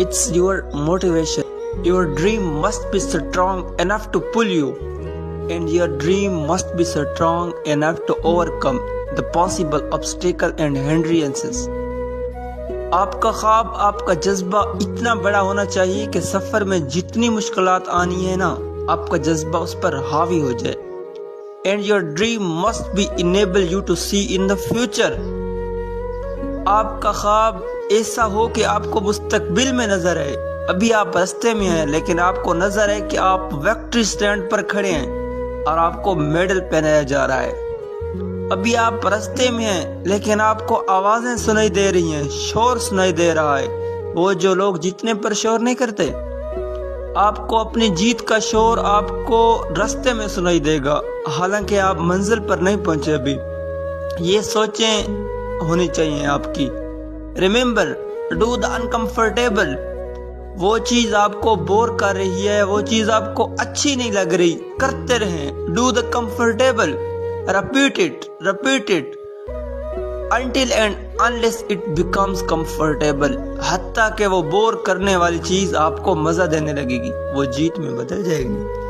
It's your motivation. Your dream must be strong enough to pull you, and your dream must be strong enough to overcome the possible obstacle and hindrances. आपका ख्वाब, आपका जज्बा इतना बड़ा होना चाहिए कि सफर में जितनी मुश्किलात आनी है ना, आपका जज्बा उस पर हावी हो जाए. And your dream must be enable you to see in the future. आपका ख्वाब ऐसा हो कि आपको मुस्तकबिल में नजर आए. अभी आप रास्ते में हैं लेकिन आपको नजर है कि आप विक्ट्री स्टैंड पर खड़े हैं और आपको मेडल पहनाया जा रहा है. अभी आप रास्ते में हैं लेकिन आपको आवाजें सुनाई दे रही हैं, शोर सुनाई दे रहा है. वो जो लोग जीतने पर शोर नहीं करते, आपको अपनी जीत का शोर आपको रास्ते में सुनाई देगा, हालांकि आप मंजिल पर नहीं पहुंचे अभी. ये सोचें होनी चाहिए आपकी. Remember, do the uncomfortable. वो चीज आपको बोर कर रही है, वो चीज आपको अच्छी नहीं लग रही, करते रहें. Do the comfortable. Repeat it until and unless it becomes comfortable. हत्ता कि वो बोर करने वाली चीज आपको मजा देने लगेगी, वो जीत में बदल जाएगी.